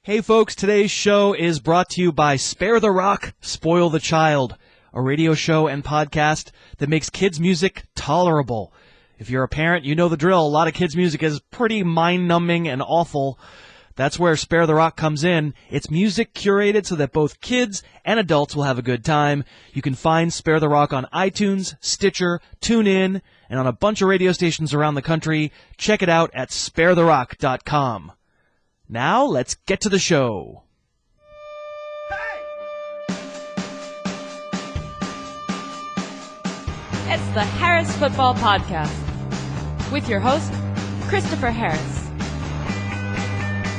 Hey folks, today's show is brought to you by Spare the Rock, Spoil the Child, a radio show and podcast that makes kids' music tolerable. If you're a parent, you know the drill. A lot of kids' music is pretty mind-numbing and awful. That's where Spare the Rock comes in. It's music curated so that both kids and adults will have a good time. You can find Spare the Rock on iTunes, Stitcher, TuneIn, and on a bunch of radio stations around the country. Check it out at sparetherock.com. Now, let's get to the show. It's the Harris Football Podcast with your host, Christopher Harris.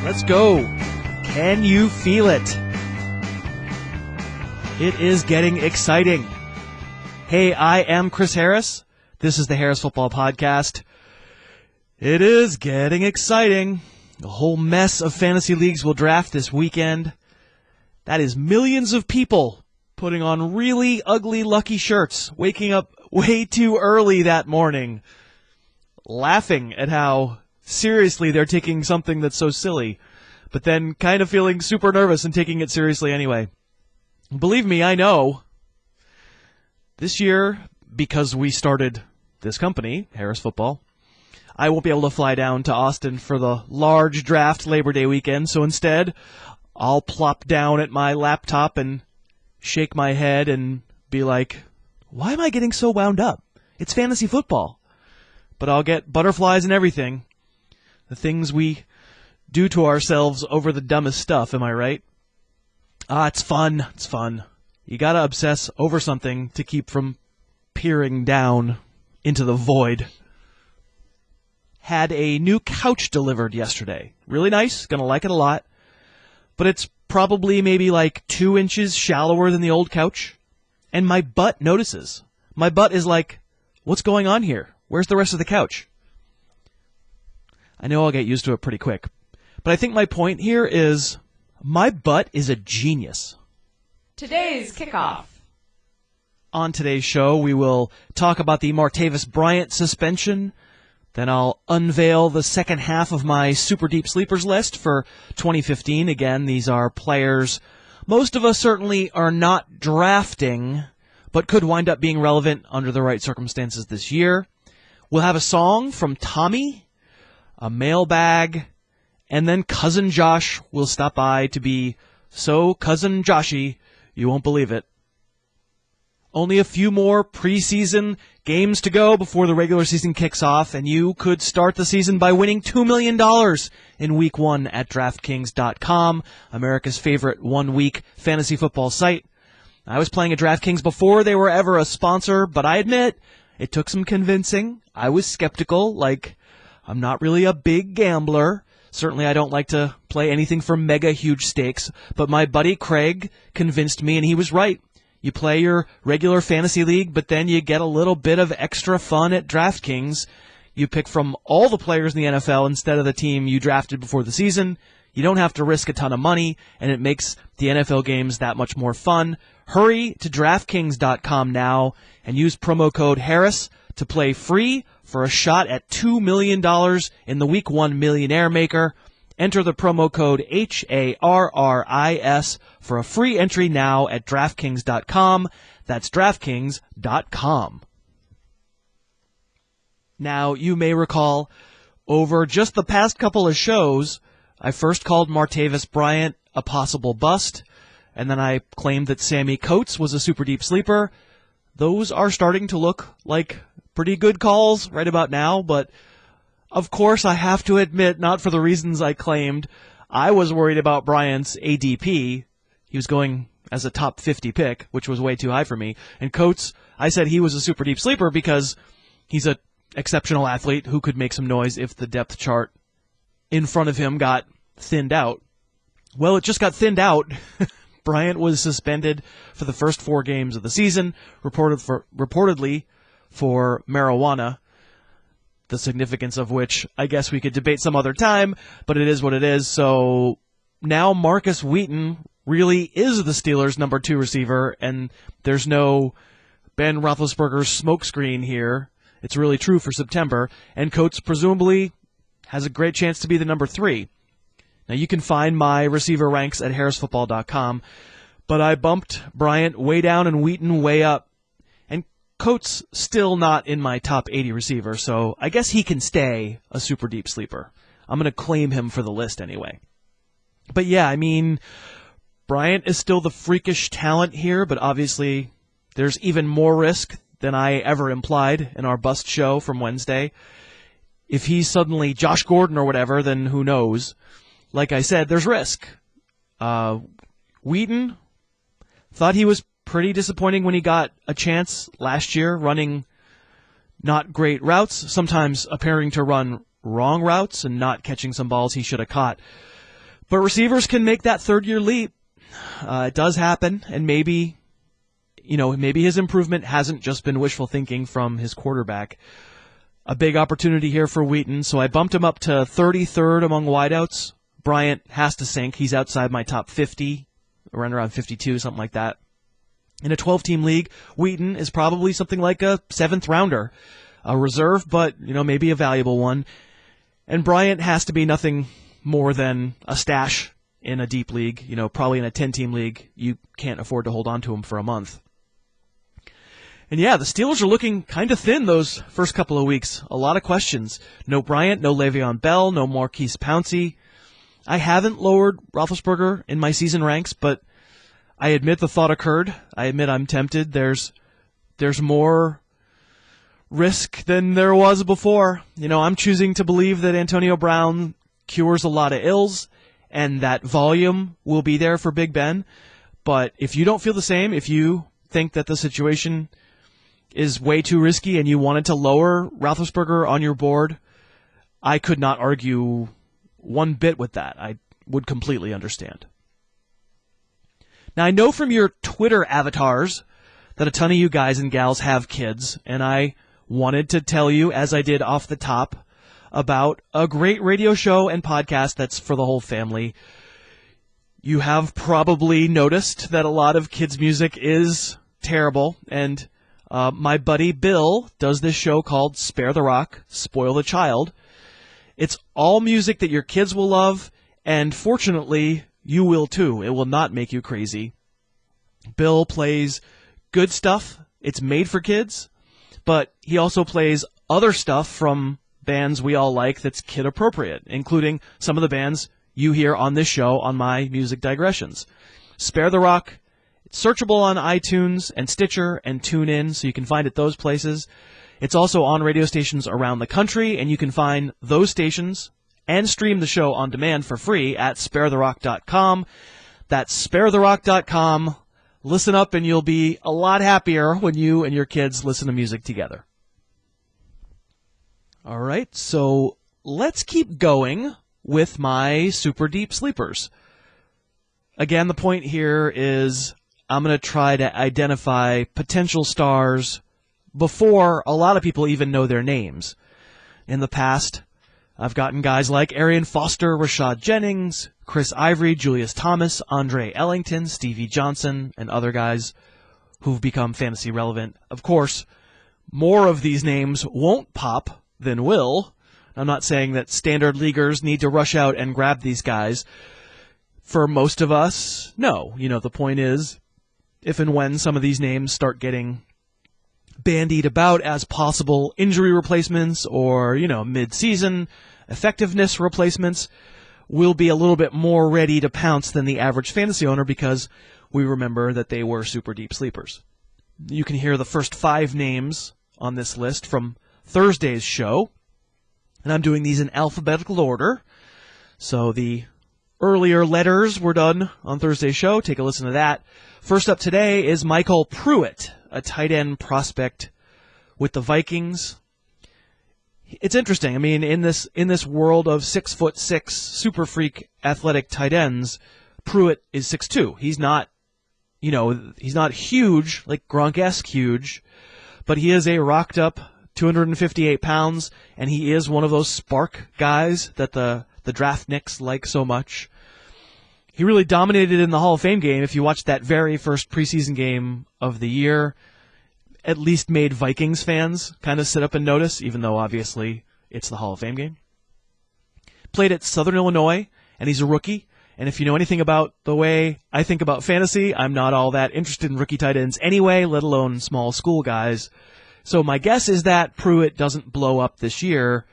Let's go. Can you feel it? It is getting exciting. Hey, I am Chris Harris. This is the Harris Football Podcast. It is getting exciting. A whole mess of fantasy leagues will draft this weekend. That is millions of people putting on really ugly lucky shirts, waking up way too early that morning, laughing at how seriously they're taking something that's so silly, but then kind of feeling super nervous and taking it seriously anyway. Believe me, I know. This year, because we started this company, Harris Football, I won't be able to fly down to Austin for the large draft Labor Day weekend, so instead, I'll plop down at my laptop and shake my head and be like, why am I getting so wound up? It's fantasy football. But I'll get butterflies and everything. The things we do to ourselves over the dumbest stuff, am I right? It's fun. It's fun. You gotta obsess over something to keep from peering down into the void. Had a new couch delivered yesterday. Really nice. Gonna like it a lot. But it's probably maybe like 2 inches shallower than the old couch. And my butt notices. My butt is like, what's going on here? Where's the rest of the couch? I know I'll get used to it pretty quick. But I think my point here is my butt is a genius. Today's kickoff. On today's show, we will talk about the Martavis Bryant suspension. Then I'll unveil the second half of my Super Deep Sleepers list for 2015. Again, these are players most of us certainly are not drafting, but could wind up being relevant under the right circumstances this year. We'll have a song from Tommy, a mailbag, and then Cousin Josh will stop by to be so Cousin Joshy, you won't believe it. Only a few more preseason games to go before the regular season kicks off, and you could start the season by winning $2 million in Week 1 at DraftKings.com, America's favorite one-week fantasy football site. I was playing at DraftKings before they were ever a sponsor, but I admit it took some convincing. I was skeptical, like I'm not really a big gambler. Certainly I don't like to play anything for mega huge stakes, but my buddy Craig convinced me, and he was right. You play your regular fantasy league, but then you get a little bit of extra fun at DraftKings. You pick from all the players in the NFL instead of the team you drafted before the season. You don't have to risk a ton of money, and it makes the NFL games that much more fun. Hurry to DraftKings.com now and use promo code Harris to play free for a shot at $2 million in the Week 1 Millionaire Maker. Enter the promo code HARRIS for a free entry now at DraftKings.com. That's DraftKings.com. Now, you may recall, over just the past couple of shows, I first called Martavis Bryant a possible bust, and then I claimed that Sammy Coates was a super deep sleeper. Those are starting to look like pretty good calls right about now, but of course, I have to admit, not for the reasons I claimed. I was worried about Bryant's ADP. He was going as a top 50 pick, which was way too high for me. And Coates, I said he was a super deep sleeper because he's an exceptional athlete who could make some noise if the depth chart in front of him got thinned out. Well, it just got thinned out. Bryant was suspended for the first 4 games of the season, reportedly for marijuana. The significance of which I guess we could debate some other time, but it is what it is. So now Marcus Wheaton really is the Steelers' number 2 receiver, and there's no Ben Roethlisberger's smokescreen here. It's really true for September, and Coates presumably has a great chance to be the number 3. Now, you can find my receiver ranks at harrisfootball.com, but I bumped Bryant way down and Wheaton way up. And Coates still not in my top 80 receiver, so I guess he can stay a super deep sleeper. I'm going to claim him for the list anyway. But yeah, I mean, Bryant is still the freakish talent here, but obviously there's even more risk than I ever implied in our bust show from Wednesday. If he's suddenly Josh Gordon or whatever, then who knows? Like I said, there's risk. Wheaton, thought he was pretty disappointing when he got a chance last year, running not great routes, sometimes appearing to run wrong routes and not catching some balls he should have caught. But receivers can make that third-year leap. It does happen, and maybe his improvement hasn't just been wishful thinking from his quarterback. A big opportunity here for Wheaton, so I bumped him up to 33rd among wideouts. Bryant has to sink. He's outside my top 50, around 52, something like that. In a 12-team league, Wheaton is probably something like a 7th rounder, a reserve, but maybe a valuable one. And Bryant has to be nothing more than a stash in a deep league. Probably in a 10-team league, you can't afford to hold on to him for a month. And yeah, the Steelers are looking kind of thin those first couple of weeks. A lot of questions. No Bryant, no Le'Veon Bell, no Marquise Pouncey. I haven't lowered Roethlisberger in my season ranks, but I admit the thought occurred. I admit I'm tempted. There's more risk than there was before. I'm choosing to believe that Antonio Brown cures a lot of ills and that volume will be there for Big Ben. But if you don't feel the same, if you think that the situation is way too risky and you wanted to lower Roethlisberger on your board, I could not argue one bit with that. I would completely understand. Now, I know from your Twitter avatars that a ton of you guys and gals have kids, and I wanted to tell you, as I did off the top, about a great radio show and podcast that's for the whole family. You have probably noticed that a lot of kids' music is terrible, and my buddy Bill does this show called Spare the Rock, Spoil the Child. It's all music that your kids will love, and fortunately, you will too. It will not make you crazy. Bill plays good stuff. It's made for kids, but he also plays other stuff from bands we all like that's kid appropriate, including some of the bands you hear on this show on my Music Digressions. Spare the Rock, it's searchable on iTunes and Stitcher and TuneIn, so you can find it those places. It's also on radio stations around the country, and you can find those stations and stream the show on demand for free at sparetherock.com. That's sparetherock.com. Listen up, and you'll be a lot happier when you and your kids listen to music together. All right, so let's keep going with my super deep sleepers. Again, the point here is I'm going to try to identify potential stars before a lot of people even know their names. In the past, I've gotten guys like Arian Foster, Rashad Jennings, Chris Ivory, Julius Thomas, Andre Ellington, Stevie Johnson, and other guys who've become fantasy relevant. Of course, more of these names won't pop than will. I'm not saying that standard leaguers need to rush out and grab these guys. For most of us, no. The point is, if and when some of these names start getting bandied about as possible injury replacements or, mid-season effectiveness replacements, we'll be a little bit more ready to pounce than the average fantasy owner because we remember that they were super deep sleepers. You can hear the first 5 names on this list from Thursday's show, and I'm doing these in alphabetical order. So the earlier letters were done on Thursday's show. Take a listen to that. First up today is Michael Pruitt, a tight end prospect with the Vikings. It's interesting. I mean, in this world of 6'6" super freak athletic tight ends, Pruitt is 6'2". He's not huge, like Gronk-esque huge, but he is a rocked up 258 pounds, and he is one of those spark guys that the draft nicks like so much. He really dominated in the Hall of Fame game. If you watched that very first preseason game of the year, at least made Vikings fans kind of sit up and notice, even though obviously it's the Hall of Fame game. Played at Southern Illinois and he's a rookie. And if you know anything about the way I think about fantasy, I'm not all that interested in rookie tight ends anyway, let alone small school guys. So my guess is that Pruitt doesn't blow up this year,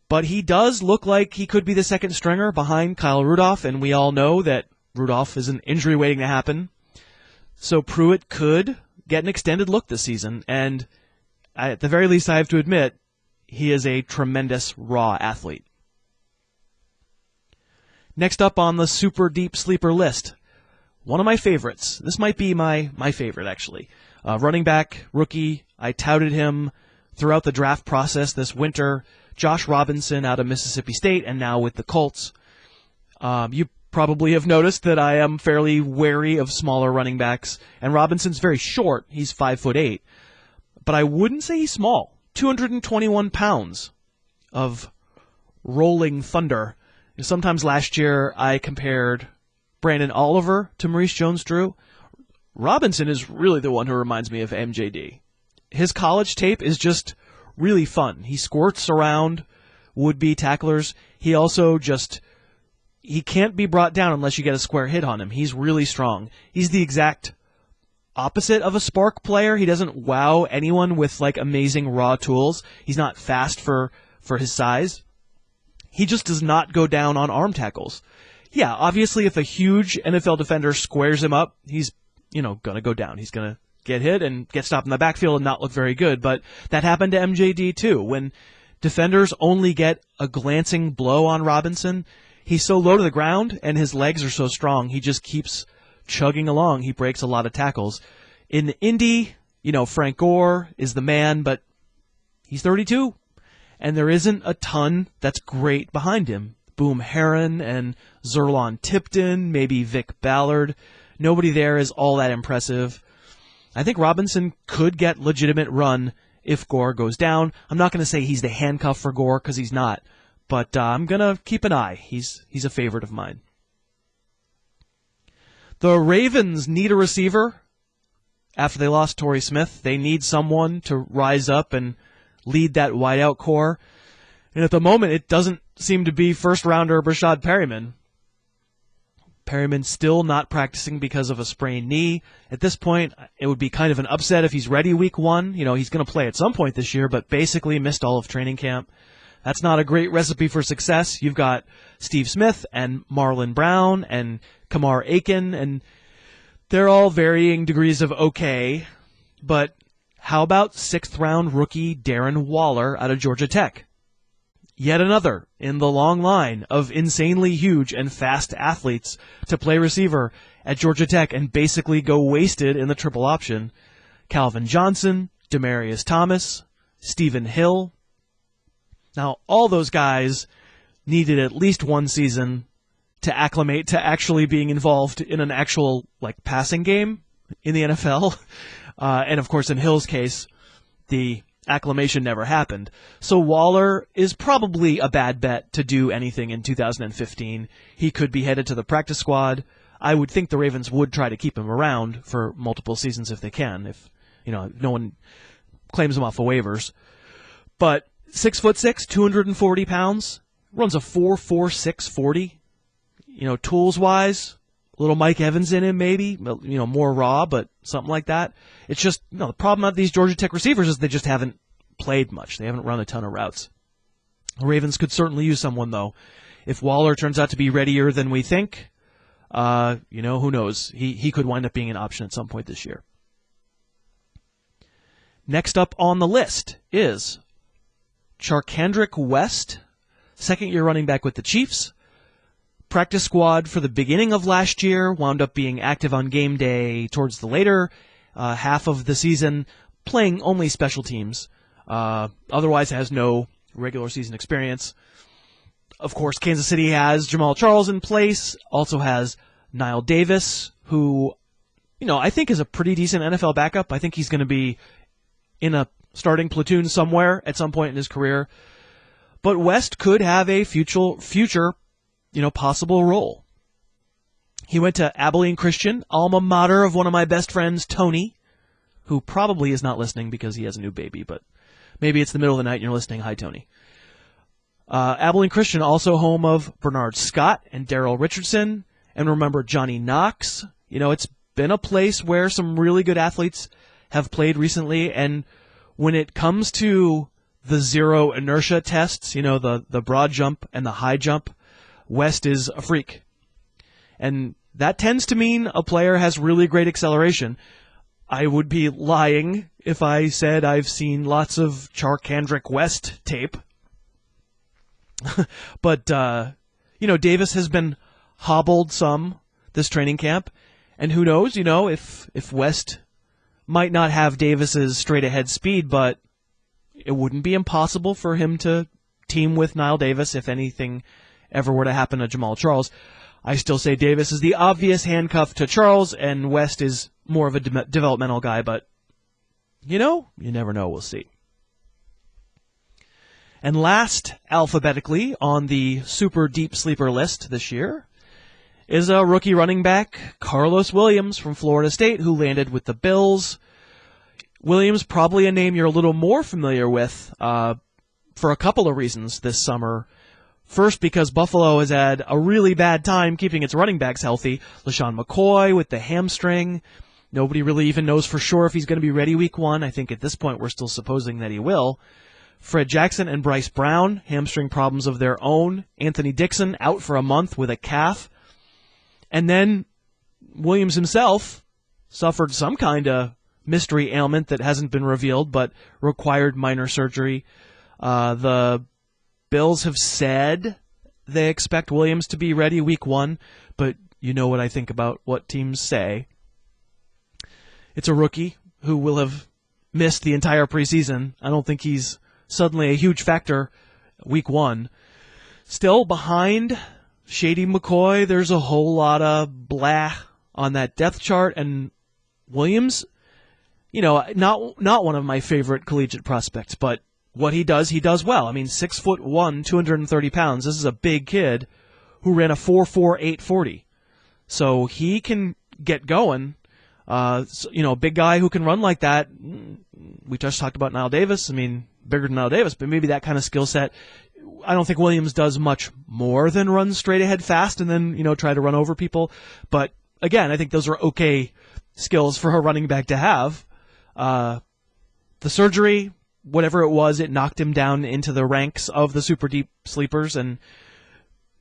but he does look like he could be the second stringer behind Kyle Rudolph, and we all know that Rudolph is an injury waiting to happen. So Pruitt could get an extended look this season, and at the very least I have to admit, he is a tremendous raw athlete. Next up on the super deep sleeper list, one of my favorites. This might be my favorite, actually. Running back, rookie. I touted him throughout the draft process this winter. Josh Robinson out of Mississippi State and now with the Colts. You probably have noticed that I am fairly wary of smaller running backs, and Robinson's very short. He's 5'8", but I wouldn't say he's small. 221 pounds of rolling thunder. Sometimes last year I compared Brandon Oliver to Maurice Jones-Drew. Robinson is really the one who reminds me of MJD. His college tape is just really fun. He squirts around would-be tacklers. He also he can't be brought down unless you get a square hit on him. He's really strong. He's the exact opposite of a spark player. He doesn't wow anyone with like amazing raw tools. He's not fast for his size. He just does not go down on arm tackles. Yeah, obviously if a huge NFL defender squares him up, he's, going to go down. He's going to get hit and get stopped in the backfield and not look very good. But that happened to MJD too. When defenders only get a glancing blow on Robinson, he's so low to the ground and his legs are so strong, he just keeps chugging along. He breaks a lot of tackles. In Indy, Frank Gore is the man, but he's 32. And there isn't a ton that's great behind him. Boom Herron and Zerlon Tipton, maybe Vic Ballard. Nobody there is all that impressive. I think Robinson could get legitimate run if Gore goes down. I'm not going to say he's the handcuff for Gore because he's not, but I'm going to keep an eye. He's a favorite of mine. The Ravens need a receiver. After they lost Torrey Smith, they need someone to rise up and lead that wideout core. And at the moment, it doesn't seem to be first-rounder Brashad Perryman. Perryman's still not practicing because of a sprained knee. At this point, it would be kind of an upset if he's ready week 1. He's going to play at some point this year, but basically missed all of training camp. That's not a great recipe for success. You've got Steve Smith and Marlon Brown and Kamar Aiken, and they're all varying degrees of okay, but how about 6th-round rookie Darren Waller out of Georgia Tech? Yet another in the long line of insanely huge and fast athletes to play receiver at Georgia Tech and basically go wasted in the triple option. Calvin Johnson, Demaryius Thomas, Stephen Hill. Now, all those guys needed at least one season to acclimate to actually being involved in an actual passing game in the NFL. And of course, in Hill's case, the acclimation never happened. So Waller is probably a bad bet to do anything in 2015. He could be headed to the practice squad. I would think the Ravens would try to keep him around for multiple seasons if they can, if no one claims him off of waivers. But 6'6", 240 pounds, runs a 4.46 40. Tools wise, a little Mike Evans in him maybe, more raw, but something like that. It's just, the problem with these Georgia Tech receivers is they just haven't played much. They haven't run a ton of routes. The Ravens could certainly use someone, though. If Waller turns out to be readier than we think, who knows? He could wind up being an option at some point this year. Next up on the list is Charkandrick West, second-year running back with the Chiefs. Practice squad for the beginning of last year, wound up being active on game day towards the later half of the season, playing only special teams. Otherwise has no regular season experience. Of course, Kansas City has Jamal Charles in place, also has Niall Davis, who, I think is a pretty decent NFL backup. I think he's going to be in a starting platoon somewhere at some point in his career. But West could have a future possible role. He went to Abilene Christian, alma mater of one of my best friends, Tony, who probably is not listening because he has a new baby, but maybe it's the middle of the night and you're listening. Hi, Tony. Abilene Christian, also home of Bernard Scott and Daryl Richardson. And remember Johnny Knox. It's been a place where some really good athletes have played recently. And when it comes to the zero inertia tests, the broad jump and the high jump, West is a freak. And that tends to mean a player has really great acceleration. I would be lying if I said I've seen lots of Charkandrick West tape. But, Davis has been hobbled some this training camp. And who knows, if West might not have Davis's straight-ahead speed, but it wouldn't be impossible for him to team with Nile Davis if anything ever were to happen to Jamal Charles. I still say Davis is the obvious handcuff to Charles, and West is more of a developmental guy, but, you never know. We'll see. And last, alphabetically, on the super deep sleeper list this year is a rookie running back, Carlos Williams from Florida State, who landed with the Bills. Williams, probably a name you're a little more familiar with for a couple of reasons this summer. First, because Buffalo has had a really bad time keeping its running backs healthy. LaShawn McCoy with the hamstring. Nobody really even knows for sure if he's going to be ready week 1. I think at this point we're still supposing that he will. Fred Jackson and Bryce Brown, hamstring problems of their own. Anthony Dixon out for a month with a calf. And then Williams himself suffered some kind of mystery ailment that hasn't been revealed but required minor surgery. The Bills have said they expect Williams to be ready week 1, but you know what I think about what teams say. It's a rookie who will have missed the entire preseason. I don't think he's suddenly a huge factor week 1. Still behind Shady McCoy, there's a whole lot of blah on that depth chart, and Williams, not one of my favorite collegiate prospects, but what he does well. 6'1", 230 pounds. This is a big kid who ran a 4.4 840. So he can get going. A big guy who can run like that. We just talked about Nile Davis. Bigger than Nile Davis, but maybe that kind of skill set. I don't think Williams does much more than run straight ahead fast and then, try to run over people. But again, I think those are okay skills for a running back to have. The surgery, whatever it was, it knocked him down into the ranks of the super deep sleepers and,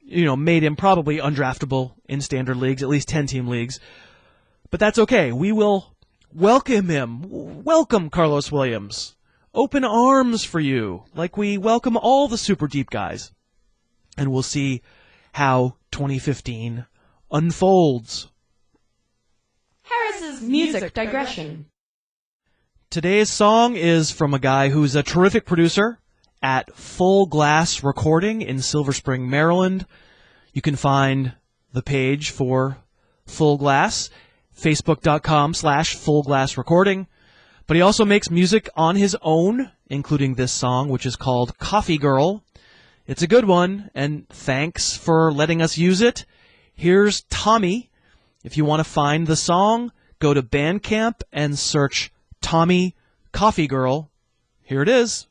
made him probably undraftable in standard leagues, at least 10-team leagues. But that's okay. We will welcome him. Welcome Carlos Williams. Open arms for you, like we welcome all the super deep guys. And we'll see how 2015 unfolds. Harris's Music Digression. Today's song is from a guy who's a terrific producer at Full Glass Recording in Silver Spring, Maryland. You can find the page for Full Glass, facebook.com/fullglassrecording. But he also makes music on his own, including this song, which is called Coffee Girl. It's a good one, and thanks for letting us use it. Here's Tommy. If you want to find the song, go to Bandcamp and search Tommy Coffee Girl. Here it is.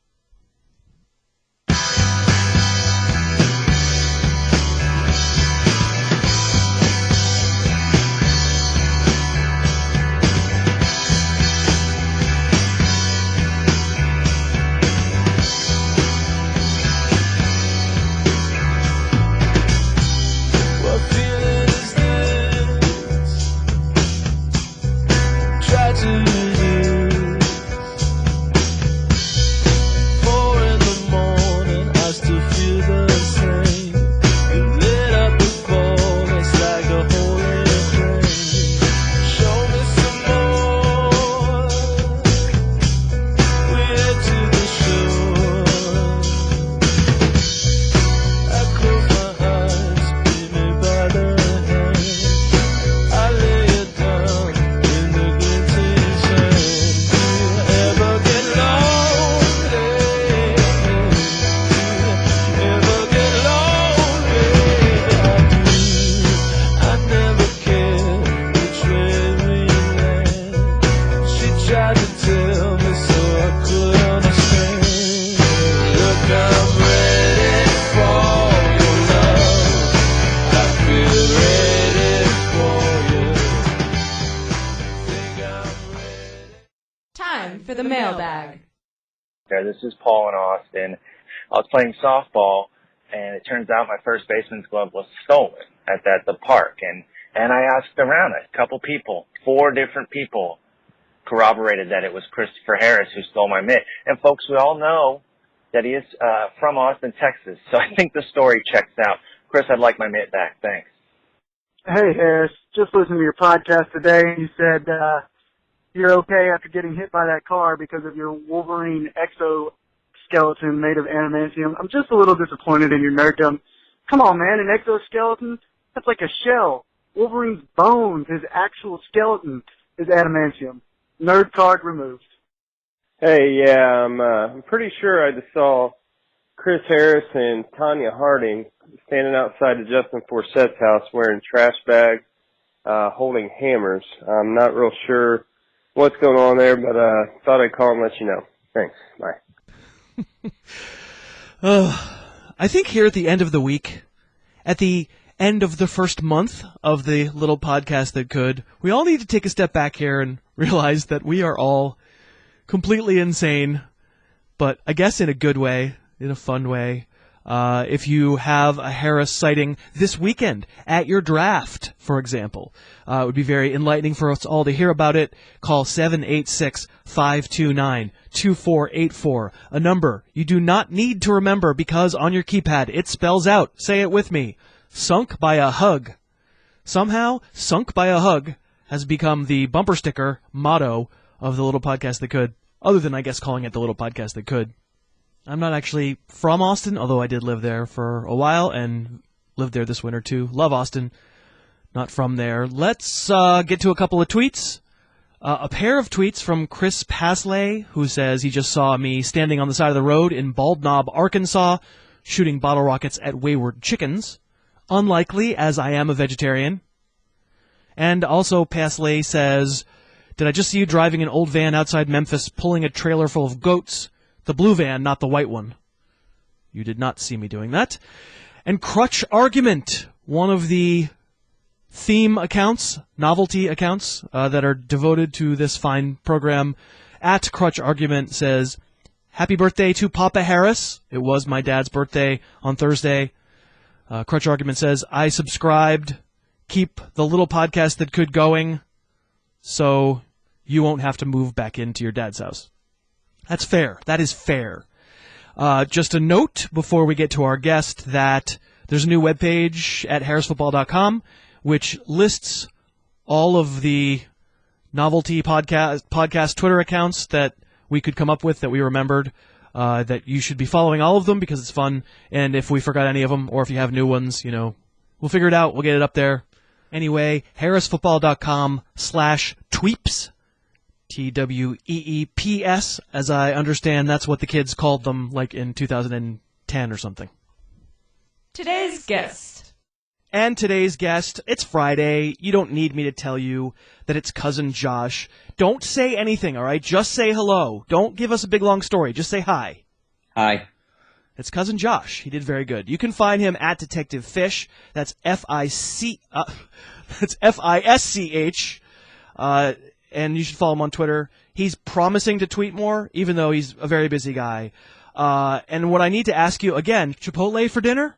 for the mailbag. This is Paul in Austin. I was playing softball, and it turns out my first baseman's glove was stolen at the park. And I asked around. A couple people, 4 different people, corroborated that it was Christopher Harris who stole my mitt. And folks, we all know that he is from Austin, Texas. So I think the story checks out. Chris, I'd like my mitt back. Thanks. Hey, Harris. Just listened to your podcast today, and you said you're okay after getting hit by that car because of your Wolverine exoskeleton made of adamantium. I'm just a little disappointed in your nerddom. Come on, man, an exoskeleton? That's like a shell. Wolverine's bones, his actual skeleton, is adamantium. Nerd card removed. Hey, yeah, I'm pretty sure I just saw Chris Harris and Tanya Harding standing outside of Justin Forsett's house wearing trash bags, holding hammers. I'm not real sure what's going on there, but thought I'd call and let you know. Thanks. Bye. I think here at the end of the week, at the end of the first month of the little podcast that could, we all need to take a step back here and realize that we are all completely insane, but I guess in a good way, in a fun way. If you have a Harris sighting this weekend at your draft, for example, it would be very enlightening for us all to hear about it. Call 786-529-2484, a number you do not need to remember because on your keypad it spells out, say it with me, Sunk by a Hug. Somehow, Sunk by a Hug has become the bumper sticker motto of the Little Podcast That Could, other than, I guess, calling it the Little Podcast That Could. I'm not actually from Austin, although I did live there for a while and lived there this winter, too. Love Austin. Not from there. Let's get to a couple of tweets. A pair of tweets from Chris Pasley, who says he just saw me standing on the side of the road in Bald Knob, Arkansas, shooting bottle rockets at wayward chickens. Unlikely, as I am a vegetarian. And also Pasley says, did I just see you driving an old van outside Memphis pulling a trailer full of goats? The blue van, not the white one. You did not see me doing that. And Crutch Argument, one of the theme accounts, novelty accounts that are devoted to this fine program, at Crutch Argument says, happy birthday to Papa Harris. It was my dad's birthday on Thursday. Crutch Argument says, I subscribed. Keep the Little Podcast That Could going so you won't have to move back into your dad's house. That's fair. That is fair. Just a note before we get to our guest that there's a new webpage at harrisfootball.com which lists all of the novelty podcast Twitter accounts that we could come up with that we remembered, that you should be following all of them because it's fun. And if we forgot any of them or if you have new ones, we'll figure it out. We'll get it up there. Anyway, harrisfootball.com/tweeps. TWEEPS, as I understand that's what the kids called them like in 2010 or something. Today's guest. And today's guest, it's Friday. You don't need me to tell you that it's Cousin Josh. Don't say anything, all right? Just say hello. Don't give us a big long story. Just say hi. Hi. It's Cousin Josh. He did very good. You can find him at Detective Fish. That's FISCH. And you should follow him on Twitter. He's promising to tweet more, even though he's a very busy guy. And what I need to ask you, again, Chipotle for dinner?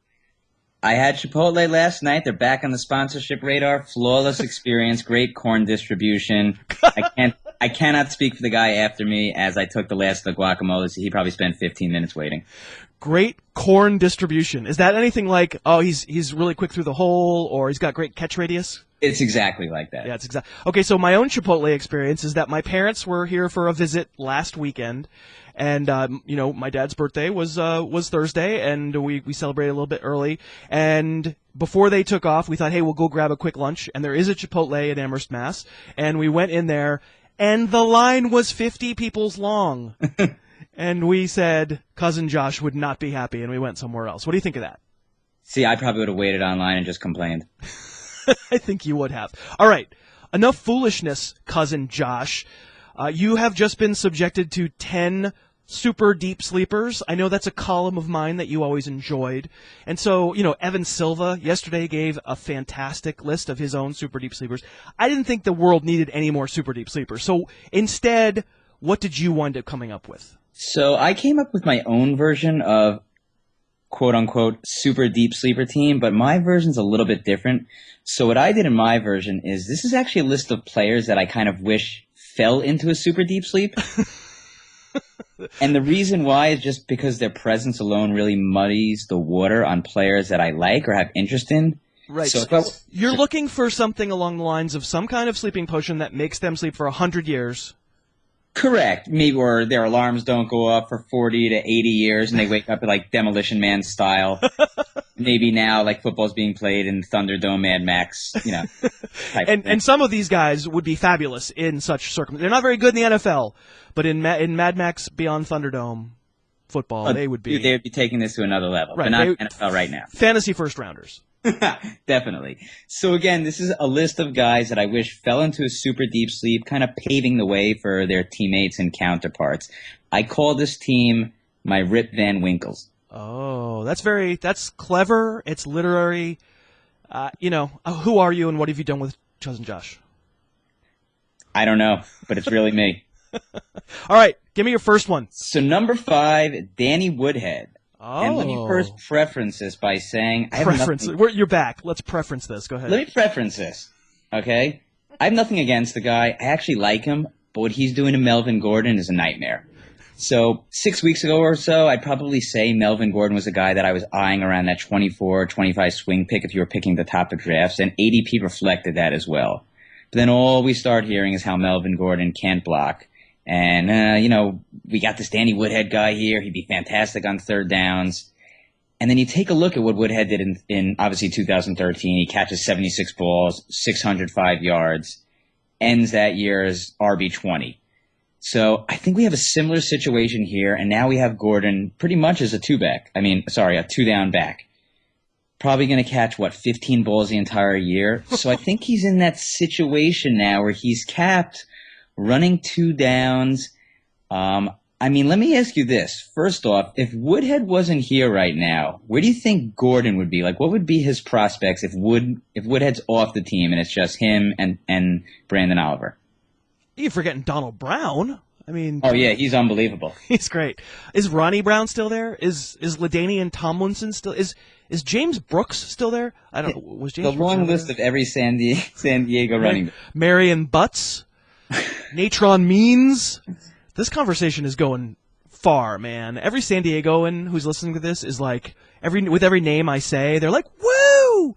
I had Chipotle last night. They're back on the sponsorship radar. Flawless experience, great corn distribution. I cannot speak for the guy after me as I took the last of the guacamole. So he probably spent 15 minutes waiting. Great corn distribution. Is that anything like, he's really quick through the hole, or he's got great catch radius? It's exactly like that. Yeah, it's exactly. Okay, so my own Chipotle experience is that my parents were here for a visit last weekend, and my dad's birthday was Thursday, and we celebrated a little bit early. And before they took off, we thought, hey, we'll go grab a quick lunch. And there is a Chipotle in Amherst, Mass. And we went in there, and the line was 50 people's long. And we said Cousin Josh would not be happy, and we went somewhere else. What do you think of that? See, I probably would have waited online and just complained. I think you would have. All right. Enough foolishness, Cousin Josh. You have just been subjected to 10 super deep sleepers. I know that's a column of mine that you always enjoyed. And so, Evan Silva yesterday gave a fantastic list of his own super deep sleepers. I didn't think the world needed any more super deep sleepers. So instead, What did you wind up coming up with? So I came up with my own version of quote-unquote super deep sleeper team, but my version's a little bit different. So what I did in my version is this is actually a list of players that I kind of wish fell into a super deep sleep. And the reason why is just because their presence alone really muddies the water on players that I like or have interest in. Right. So you're looking for something along the lines of some kind of sleeping potion that makes them sleep for 100 years. Correct. Maybe or their alarms don't go off for 40 to 80 years and they wake up like Demolition Man style. Maybe now like football's being played in Thunderdome, Mad Max, and some of these guys would be fabulous in such circumstances. They're not very good in the NFL, but in Mad Max Beyond Thunderdome football, they would be. They would be taking this to another level, right, but not NFL right now. Fantasy first rounders. Definitely. So again, this is a list of guys that I wish fell into a super deep sleep, kind of paving the way for their teammates and counterparts. I call this team my Rip Van Winkles. Oh, that's clever. It's literary. Who are you and what have you done with Cousin Josh? I don't know, but it's really me. All right, give me your first one. So number 5, Danny Woodhead. Oh. And let me first preference this by saying You're back. Let's preference this. Go ahead. Let me preference this, okay? I have nothing against the guy. I actually like him, but what he's doing to Melvin Gordon is a nightmare. So 6 weeks ago or so, I'd probably say Melvin Gordon was a guy that I was eyeing around that 24, 25 swing pick if you were picking the top of drafts, and ADP reflected that as well. But then all we start hearing is how Melvin Gordon can't block. And, we got this Danny Woodhead guy here. He'd be fantastic on third downs. And then you take a look at what Woodhead did in obviously 2013. He catches 76 balls, 605 yards, ends that year as RB20. So I think we have a similar situation here, and now we have Gordon pretty much as a two-down back. Probably going to catch, 15 balls the entire year. So I think he's in that situation now where he's capped running 2 downs. Let me ask you this. First off, if Woodhead wasn't here right now, where do you think Gordon would be? Like, what would be his prospects if Woodhead's off the team and it's just him and Brandon Oliver? You're forgetting Donald Brown. Oh yeah, he's unbelievable. He's great. Is Ronnie Brown still there? Is LaDainian Tomlinson still? Is James Brooks still there? I don't know. Was James the Brooks long list of every San Diego running back. Marion Butts, Natron Means. This conversation is going far, man. Every San Diegoan who's listening to this is like with every name I say, they're like, "Woo!"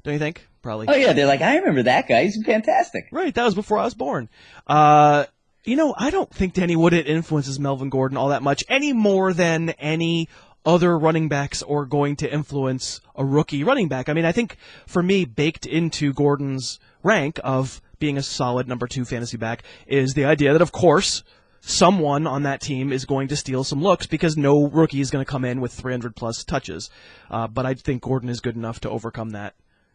Don't you think? Probably. Oh yeah, they're like, I remember that guy. He's fantastic. Right, that was before I was born. I don't think Danny Woodhead influences Melvin Gordon all that much any more than any other running backs are going to influence a rookie running back. I think for me, baked into Gordon's rank of being a solid number 2 fantasy back is the idea that, of course, someone on that team is going to steal some looks because no rookie is going to come in with 300-plus touches. But I think Gordon is good enough to overcome that.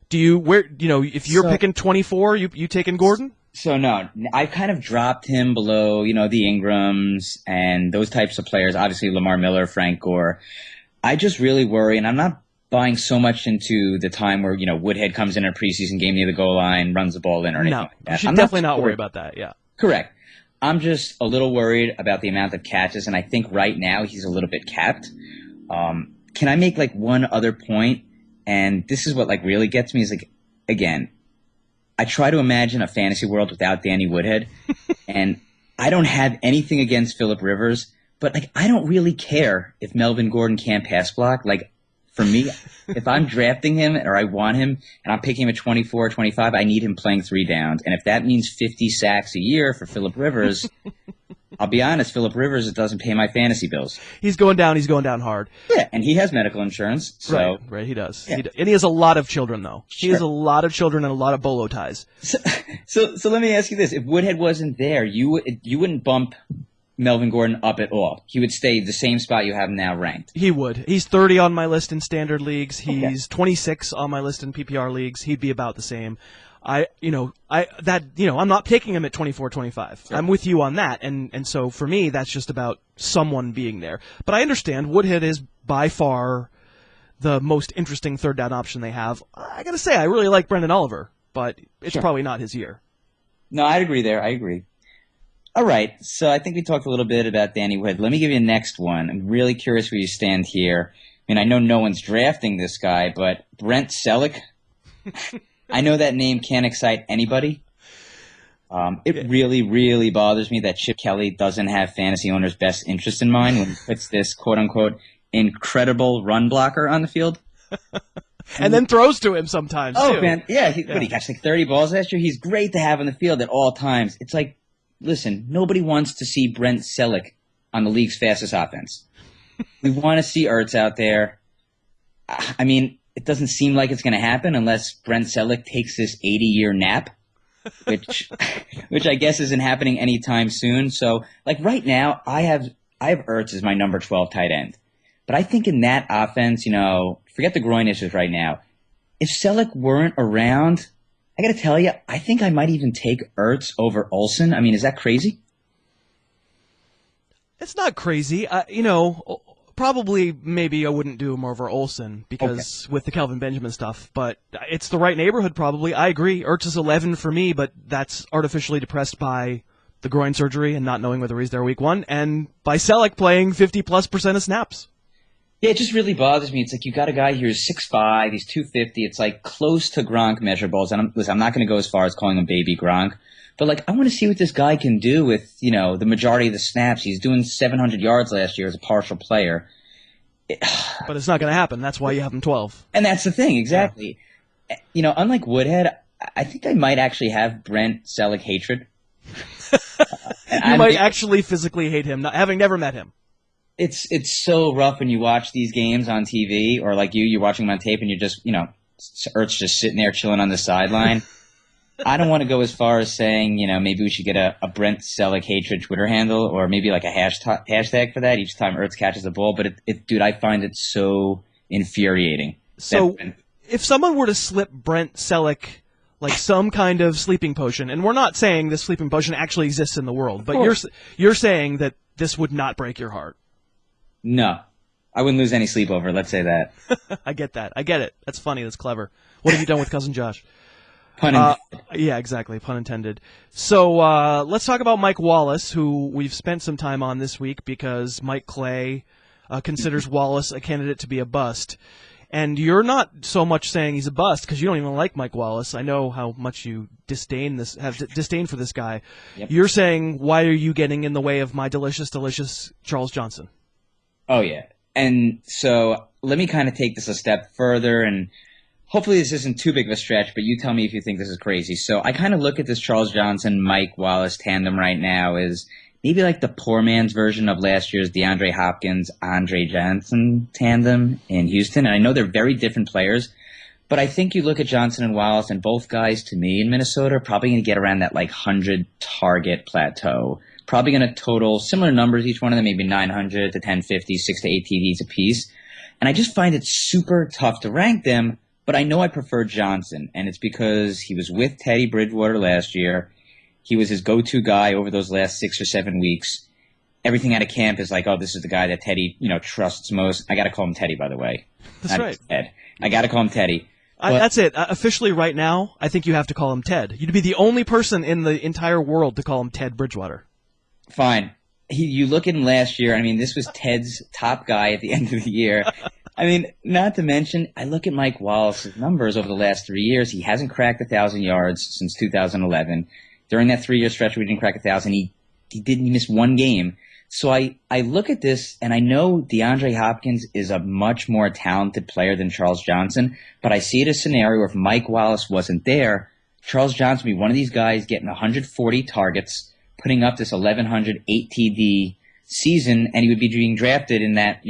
If you're picking 24, you taking Gordon? So no, I've kind of dropped him below, the Ingrams and those types of players. Obviously, Lamar Miller, Frank Gore. I just really worry, and I'm not buying so much into the time where, Woodhead comes in a preseason game near the goal line, runs the ball in or anything like that. You should definitely not worry about that, yeah. Correct. I'm just a little worried about the amount of catches, and I think right now he's a little bit capped. Can I make one other point? And this is what really gets me is again, I try to imagine a fantasy world without Danny Woodhead, and I don't have anything against Phillip Rivers, but I don't really care if Melvin Gordon can't pass block. For me, if I'm drafting him or I want him and I'm picking him at 24 or 25, I need him playing 3 downs. And if that means 50 sacks a year for Phillip Rivers, I'll be honest, Phillip Rivers, it doesn't pay my fantasy bills. He's going down hard. Yeah, and he has medical insurance. So. Right, he does. Yeah. And he has a lot of children, though. Sure. He has a lot of children and a lot of bolo ties. So let me ask you this. If Woodhead wasn't there, you wouldn't bump Melvin Gordon up at all. He would stay the same spot you have him now ranked. He would. He's 30 on my list in standard leagues. He's 26 on my list in PPR leagues. He'd be about the same. I'm not picking him at 24, 25. Sure. I'm with you on that. And so for me, that's just about someone being there. But I understand Woodhead is by far the most interesting third down option they have. I got to say, I really like Brendan Oliver, but it's probably not his year. No, I'd agree there. I agree. All right, so I think we talked a little bit about Danny Wood. Let me give you the next one. I'm really curious where you stand here. I mean, I know no one's drafting this guy, but Brent Selleck, I know that name can't excite anybody. It really, really bothers me that Chip Kelly doesn't have fantasy owners' best interest in mind when he puts this quote-unquote incredible run blocker on the field. And then throws to him sometimes, Oh, too. man, yeah. What, he catch like 30 balls last year? He's great to have on the field at all times. It's like, listen, nobody wants to see Brent Selleck on the league's fastest offense. We want to see Ertz out there. I mean, it doesn't seem like it's going to happen unless Brent Selleck takes this 80-year nap, which I guess isn't happening anytime soon. So, like right now, I have Ertz as my number 12 tight end. But I think in that offense, forget the groin issues right now. If Selleck weren't around, I got to tell you, I think I might even take Ertz over Olsen. I mean, is that crazy? It's not crazy. Probably maybe I wouldn't do him over Olsen because with the Kelvin Benjamin stuff, but it's the right neighborhood probably. I agree. Ertz is 11 for me, but that's artificially depressed by the groin surgery and not knowing whether he's there week 1, and by Selleck playing 50+% of snaps. Yeah, it just really bothers me. It's like you got a guy here who's 6'5", he's 250. It's like close to Gronk measurables. And I'm not going to go as far as calling him baby Gronk. But, like, I want to see what this guy can do with, the majority of the snaps. He's doing 700 yards last year as a partial player. But it's not going to happen. That's why you have him 12. And that's the thing, exactly. Yeah. Unlike Woodhead, I think I might actually have Brent Selleck hatred. You might actually physically hate him, having never met him. It's so rough when you watch these games on TV, or like you're watching them on tape and you're just, Ertz just sitting there chilling on the sideline. I don't want to go as far as saying, maybe we should get a Brent Selleck hatred Twitter handle, or maybe like a hashtag for that each time Ertz catches the ball. But dude, I find it so infuriating. So if someone were to slip Brent Selleck like some kind of sleeping potion, and we're not saying this sleeping potion actually exists in the world, but you're saying that this would not break your heart. No, I wouldn't lose any sleep over it. Let's say that. I get that. I get it. That's funny. That's clever. What have you done with Cousin Josh? Pun intended. Yeah, exactly. Pun intended. So let's talk about Mike Wallace, who we've spent some time on this week because Mike Clay considers Wallace a candidate to be a bust. And you're not so much saying he's a bust because you don't even like Mike Wallace. I know how much you have disdain for this guy. Yep. You're saying, why are you getting in the way of my delicious, delicious Charles Johnson? Oh, yeah. And so let me kind of take this a step further, and hopefully this isn't too big of a stretch, but you tell me if you think this is crazy. So I kind of look at this Charles Johnson-Mike Wallace tandem right now as maybe like the poor man's version of last year's DeAndre Hopkins-Andre Johnson tandem in Houston. And I know they're very different players, but I think you look at Johnson and Wallace, and both guys, to me, in Minnesota, are probably going to get around that 100-target plateau. Probably going to total similar numbers, each one of them, maybe 900 to 1050, 6 to 8 TDs apiece. And I just find it super tough to rank them, but I know I prefer Johnson, and it's because he was with Teddy Bridgewater last year. He was his go-to guy over those last 6 or 7 weeks. Everything out of camp is like, oh, this is the guy that Teddy, trusts most. I got to call him Teddy, by the way. That's right. Ted. I got to call him Teddy. That's it. Officially right now, I think you have to call him Ted. You'd be the only person in the entire world to call him Ted Bridgewater. Fine. You look at him last year. I mean, this was Ted's top guy at the end of the year. I mean, not to mention, I look at Mike Wallace's numbers over the last 3 years. He hasn't cracked 1,000 yards since 2011. During that 3-year stretch where he didn't crack 1,000, he missed one game. So I look at this, and I know DeAndre Hopkins is a much more talented player than Charles Johnson, but I see it as a scenario where if Mike Wallace wasn't there, Charles Johnson would be one of these guys getting 140 targets, putting up this 1,100 8 TD season, and he would be being drafted in that,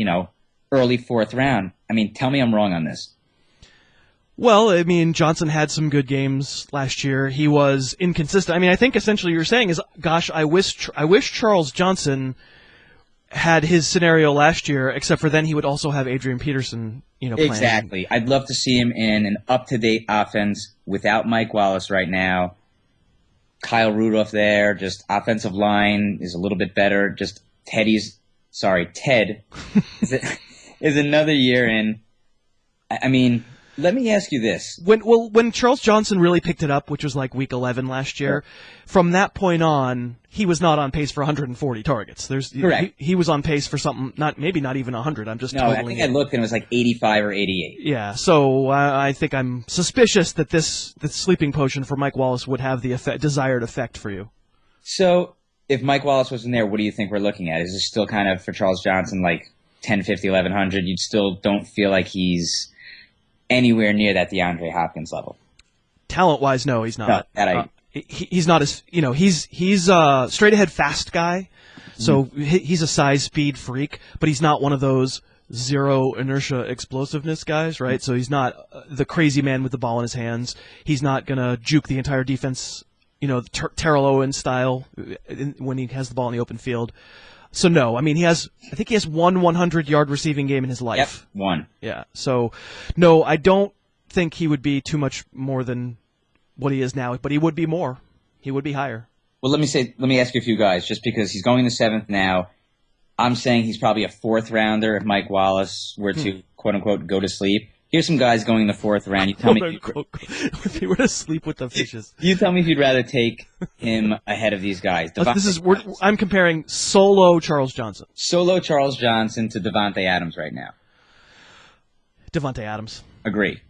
early 4th round. I mean, tell me I'm wrong on this. Well, I mean, Johnson had some good games last year. He was inconsistent. I mean, I think essentially you're saying is, gosh, I wish Charles Johnson had his scenario last year, except for then he would also have Adrian Peterson, playing. Exactly. I'd love to see him in an up-to-date offense without Mike Wallace right now. Kyle Rudolph there, just offensive line is a little bit better. Just Ted is another year in. I mean, Let me ask you this. When Charles Johnson really picked it up, which was like week 11 last year, from that point on, he was not on pace for 140 targets. Correct. He was on pace for something, maybe not even 100. I'm just No, totaling I think it. I looked and it was like 85 or 88. Yeah, so I think I'm suspicious that this sleeping potion for Mike Wallace would have the desired effect for you. So if Mike Wallace wasn't there, what do you think we're looking at? Is this still kind of, for Charles Johnson, like 10, 50, 1100? You still don't feel like he's anywhere near that DeAndre Hopkins level? Talent-wise, no, he's not. No, he's not as, he's a straight-ahead fast guy, so he's a size speed freak, but he's not one of those zero inertia explosiveness guys, right? So he's not the crazy man with the ball in his hands. He's not going to juke the entire defense, Terrell Owens style when he has the ball in the open field. So no, I mean I think he has one 100-yard receiving game in his life. Yep, one. Yeah. So no, I don't think he would be too much more than what he is now, but he would be more. He would be higher. Well, let me ask you a few guys, just because he's going in the 7th now. I'm saying he's probably a 4th rounder if Mike Wallace were to, quote unquote, go to sleep. Here's some guys going in the 4th round. You tell me if he were to sleep with the fishes. You tell me if you'd rather take him ahead of these guys. I'm comparing solo Charles Johnson. Solo Charles Johnson to Devontae Adams right now. Devontae Adams. Agree.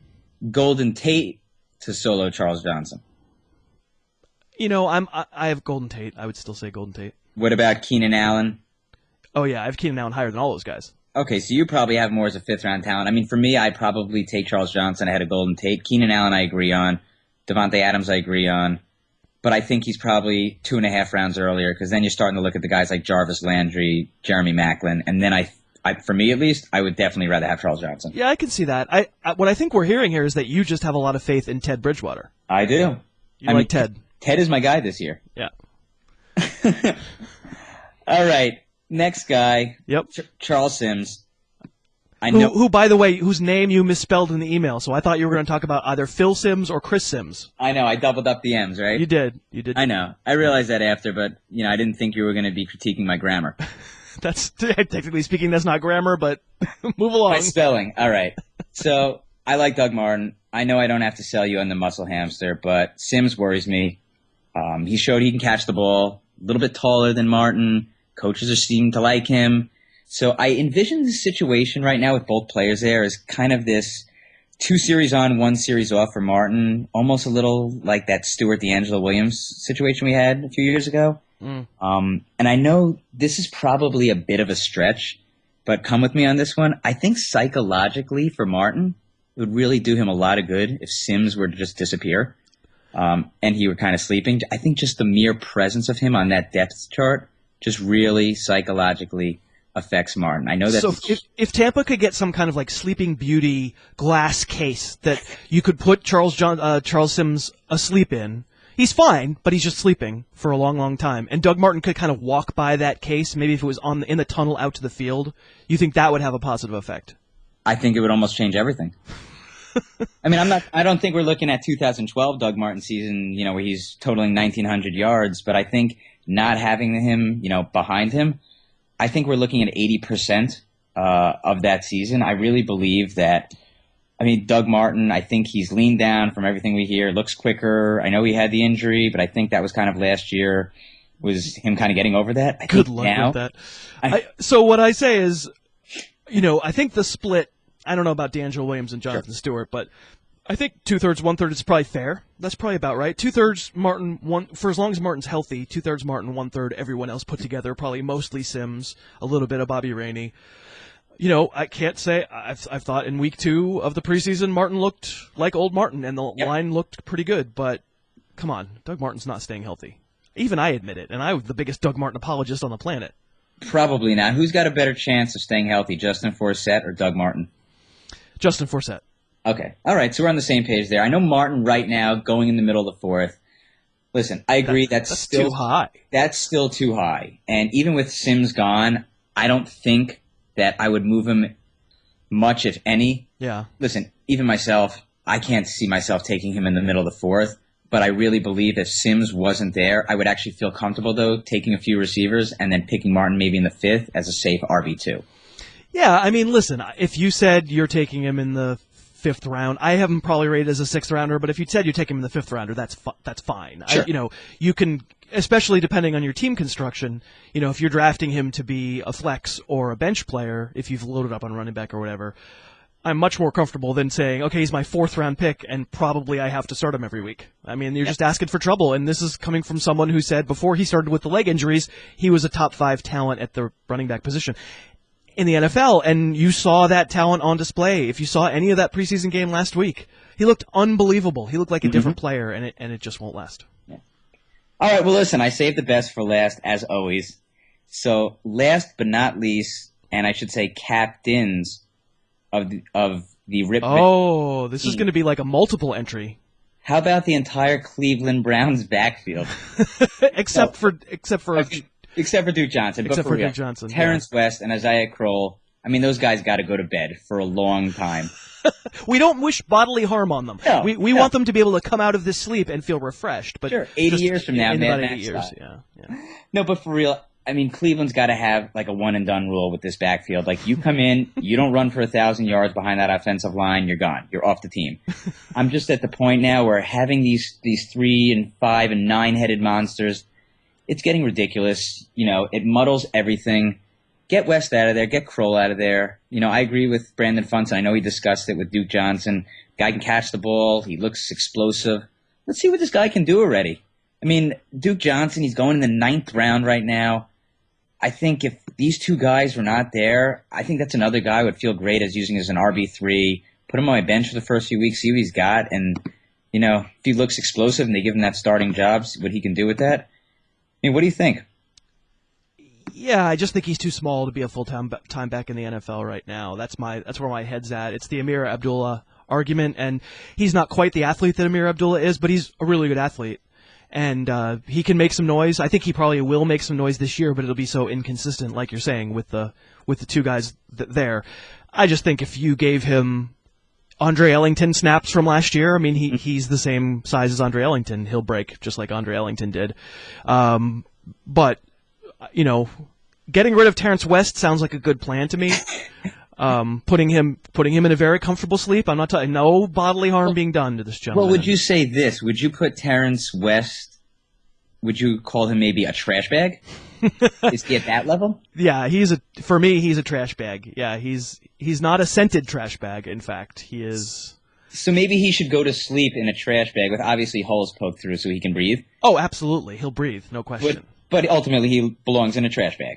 Golden Tate to solo Charles Johnson. I have Golden Tate. I would still say Golden Tate. What about Keenan Allen? Oh yeah, I have Keenan Allen higher than all those guys. Okay, so you probably have more as a 5th-round talent. I mean, for me, I'd probably take Charles Johnson ahead of Golden Tate. Keenan Allen, I agree on. Devontae Adams, I agree on. But I think he's probably 2.5 rounds earlier, because then you're starting to look at the guys like Jarvis Landry, Jeremy Maclin, and then for me at least, I would definitely rather have Charles Johnson. Yeah, I can see that. What I think we're hearing here is that you just have a lot of faith in Ted Bridgewater. I do. I mean, Ted. Ted is my guy this year. Yeah. All right. Next guy. Yep. Charles Sims. I know. Who, by the way, whose name you misspelled in the email, so I thought you were going to talk about either Phil Sims or Chris Sims. I know. I doubled up the M's, right? You did. I know. I realized that after, but I didn't think you were going to be critiquing my grammar. That's technically speaking, that's not grammar, but move along. My spelling. All right. So I like Doug Martin. I know I don't have to sell you on the muscle hamster, but Sims worries me. He showed he can catch the ball, a little bit taller than Martin. Coaches are seeming to like him. So I envision the situation right now with both players there as kind of this 2 series on, 1 series off for Martin, almost a little like that Stewart DeAngelo Williams situation we had a few years ago. And I know this is probably a bit of a stretch, but come with me on this one. I think psychologically for Martin, it would really do him a lot of good if Sims were to just disappear and he were kind of sleeping. I think just the mere presence of him on that depth chart just really psychologically affects Martin. I know that. So if Tampa could get some kind of like Sleeping Beauty glass case that you could put Charles Sims asleep in, he's fine, but he's just sleeping for a long, long time. And Doug Martin could kind of walk by that case, maybe if it was in the tunnel out to the field. You think that would have a positive effect? I think it would almost change everything. I mean, I don't think we're looking at 2012 Doug Martin season, where he's totaling 1,900 yards, but I think not having him, behind him, I think we're looking at 80% of that season. I really believe that. I mean, Doug Martin, I think he's leaned down from everything we hear, looks quicker. I know he had the injury, but I think that was kind of last year, was him kind of getting over that. Good luck with that. So what I say is, I think the split, I don't know about DeAngelo Williams and Jonathan Stewart, but I think 2/3, 1/3 is probably fair. That's probably about right. 2/3 Martin, for as long as Martin's healthy, 2/3 Martin, 1/3 everyone else put together, probably mostly Sims, a little bit of Bobby Rainey. I can't say I've thought in week 2 of the preseason Martin looked like old Martin and the line looked pretty good, but come on, Doug Martin's not staying healthy. Even I admit it, and I'm the biggest Doug Martin apologist on the planet. Probably not. Who's got a better chance of staying healthy, Justin Forsett or Doug Martin? Justin Forsett. Okay. All right, so we're on the same page there. I know Martin right now going in the middle of the 4th. Listen, I agree that's still too high. That's still too high. And even with Sims gone, I don't think that I would move him much, if any. Yeah. Listen, even myself, I can't see myself taking him in the middle of the 4th, but I really believe if Sims wasn't there, I would actually feel comfortable, though, taking a few receivers and then picking Martin maybe in the 5th as a safe RB2. Yeah, I mean, listen, if you said you're taking him in the 5th round. I have him probably rated as a 6th rounder, but if you said you take him in the 5th rounder, that's fine. Sure. You can, especially depending on your team construction, if you're drafting him to be a flex or a bench player, if you've loaded up on running back or whatever, I'm much more comfortable than saying, okay, he's my 4th round pick and probably I have to start him every week. I mean, you're just asking for trouble, and this is coming from someone who said before he started with the leg injuries, he was a top 5 talent at the running back position in the NFL, and you saw that talent on display. If you saw any of that preseason game last week, he looked unbelievable. He looked like a different player, and it just won't last. Yeah. All right, well, listen, I saved the best for last, as always. So last but not least, and I should say captains of the Rip. Oh, this is going to be like a multiple entry. How about the entire Cleveland Browns backfield? except for Duke Johnson. Except for Duke Johnson. Terrence West and Isaiah Crowell. I mean, those guys got to go to bed for a long time. We don't wish bodily harm on them. No, we want them to be able to come out of this sleep and feel refreshed. But sure, 80 years from now, in Mad about Max 8 years. style. Yeah. No, but for real, I mean, Cleveland's got to have like a one and done rule with this backfield. Like, you come in, you don't run for 1,000 yards behind that offensive line, you're gone. You're off the team. I'm just at the point now where having these 3 and 5 and 9-headed monsters, it's getting ridiculous. It muddles everything. Get West out of there. Get Kroll out of there. I agree with Brandon Funson. I know he discussed it with Duke Johnson. Guy can catch the ball. He looks explosive. Let's see what this guy can do already. I mean, Duke Johnson, he's going in the 9th round right now. I think if these two guys were not there, I think that's another guy I would feel great as using as an RB3. Put him on my bench for the first few weeks, see what he's got. And, if he looks explosive and they give him that starting job, see what he can do with that. I mean, what do you think? Yeah, I just think he's too small to be a full-time back in the NFL right now. That's where my head's at. It's the Amir Abdullah argument, and he's not quite the athlete that Amir Abdullah is, but he's a really good athlete. And he can make some noise. I think he probably will make some noise this year, but it'll be so inconsistent, like you're saying, with the two guys there. I just think if you gave him Andre Ellington snaps from last year, I mean, he's the same size as Andre Ellington. He'll break just like Andre Ellington did. But getting rid of Terrence West sounds like a good plan to me. Putting him in a very comfortable sleep. I'm not talking no bodily harm being done to this gentleman. Well, would you say this? Would you put Terrence West? Would you call him maybe a trash bag? Is he at that level? Yeah, for me, he's a trash bag. Yeah, he's not a scented trash bag. In fact, he is. So maybe he should go to sleep in a trash bag with obviously holes poked through so he can breathe. Oh, absolutely, he'll breathe, no question. But ultimately, he belongs in a trash bag.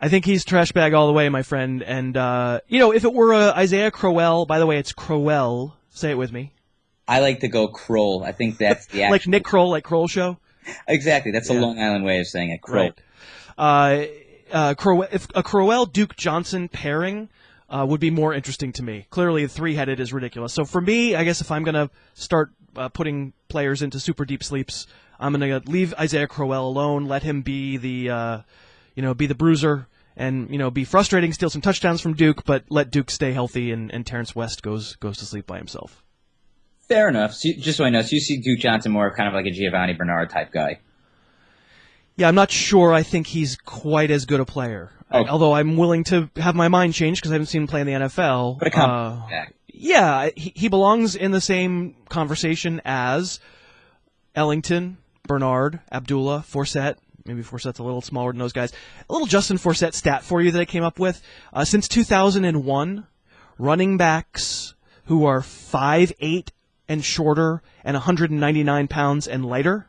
I think he's trash bag all the way, my friend. And, if it were Isaiah Crowell, by the way, it's Crowell. Say it with me. I like to go Kroll. I think that's the actual... Like Nick Kroll, like Kroll Show? Exactly. That's a Long Island way of saying it, Kroll. Right. If a Crowell-Duke Johnson pairing would be more interesting to me. Clearly, the 3-headed is ridiculous. So for me, I guess if I'm going to start putting players into super deep sleeps, I'm going to leave Isaiah Crowell alone, let him be the bruiser, and be frustrating, steal some touchdowns from Duke, but let Duke stay healthy, and Terrence West goes to sleep by himself. Fair enough. So, just so I know, so you see Duke Johnson more kind of like a Giovanni Bernard type guy. Yeah, I'm not sure I think he's quite as good a player. Okay. Although I'm willing to have my mind changed because I haven't seen him play in the NFL. But yeah, he belongs in the same conversation as Ellington, Bernard, Abdullah, Forsett. Maybe Forsett's a little smaller than those guys. A little Justin Forsett stat for you that I came up with. Since 2001, running backs who are 5'8" and shorter and 199 pounds and lighter,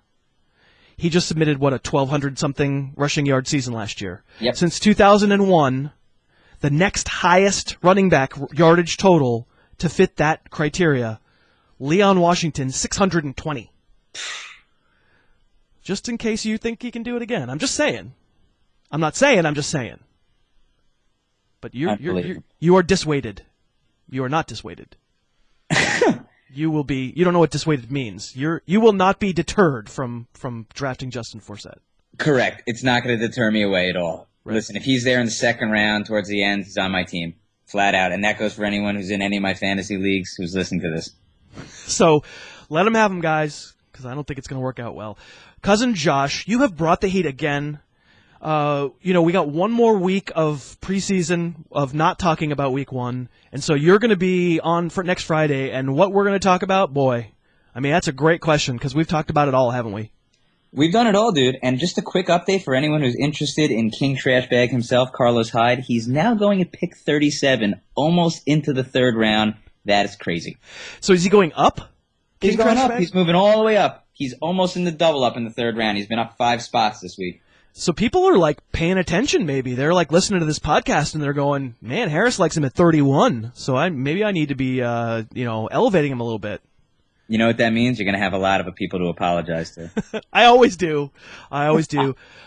he just submitted, a 1,200-something rushing yard season last year. Yep. Since 2001, the next highest running back yardage total to fit that criteria, Leon Washington, 620. Just in case you think he can do it again. I'm just saying. I'm not saying, I'm just saying. But you are dissuaded. You are not dissuaded. You don't know what dissuaded means. You will not be deterred from drafting Justin Forsett. Correct. It's not going to deter me away at all. Right. Listen, if he's there in the second round towards the end, he's on my team. Flat out. And that goes for anyone who's in any of my fantasy leagues who's listening to this. So let him have him, guys, because I don't think it's going to work out well. Cousin Josh, you have brought the heat again. We got one more week of preseason of not talking about week one, and so you're going to be on for next Friday, and what we're going to talk about, boy, I mean, that's a great question because we've talked about it all, haven't we? We've done it all, dude. And just a quick update for anyone who's interested in King Trashbag himself, Carlos Hyde. He's now going at pick 37, almost into the third round. That is crazy. So is he going up? He's going up. He's moving all the way up. He's almost in the double up in the third round. He's been up 5 spots this week. So people are, like, paying attention maybe. They're, like, listening to this podcast, and they're going, man, Harris likes him at 31, so maybe I need to be, elevating him a little bit. You know what that means? You're going to have a lot of people to apologize to. I always do. All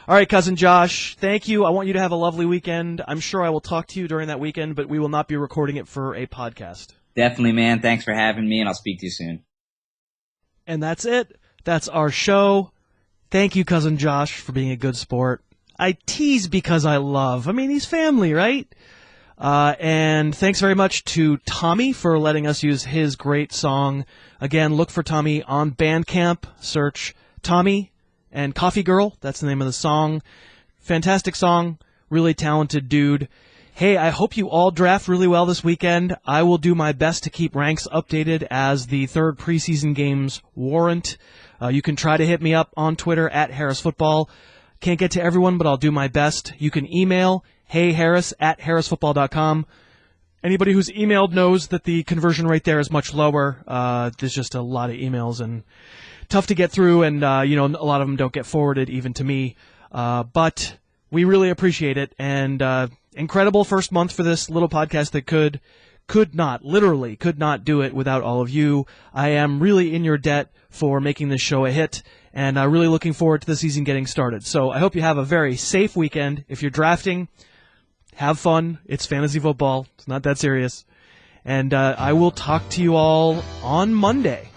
right, Cousin Josh, thank you. I want you to have a lovely weekend. I'm sure I will talk to you during that weekend, but we will not be recording it for a podcast. Definitely, man. Thanks for having me, and I'll speak to you soon. And that's it. That's our show. Thank you, Cousin Josh, for being a good sport. I tease because I love. I mean, he's family, right? And thanks very much to Tommy for letting us use his great song. Again, look for Tommy on Bandcamp. Search Tommy and Coffee Girl. That's the name of the song. Fantastic song. Really talented dude. Hey, I hope you all draft really well this weekend. I will do my best to keep ranks updated as the third preseason games warrant. You can try to hit me up on Twitter at Harris Football. Can't get to everyone, but I'll do my best. You can email heyharris@harrisfootball.com. Anybody who's emailed knows that the conversion rate there is much lower. There's just a lot of emails and tough to get through, and a lot of them don't get forwarded even to me. But we really appreciate it, and incredible first month for this little podcast that could not do it without all of you. I am really in your debt for making this show a hit, and really looking forward to the season getting started. So I hope you have a very safe weekend. If you're drafting, have fun. It's fantasy football. It's not that serious. And I will talk to you all on Monday.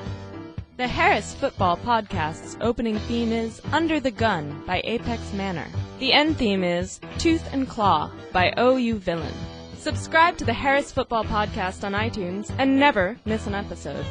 The Harris Football Podcast's opening theme is Under the Gun by Apex Manor. The end theme is Tooth and Claw by OU Villain. Subscribe to the Harris Football Podcast on iTunes and never miss an episode.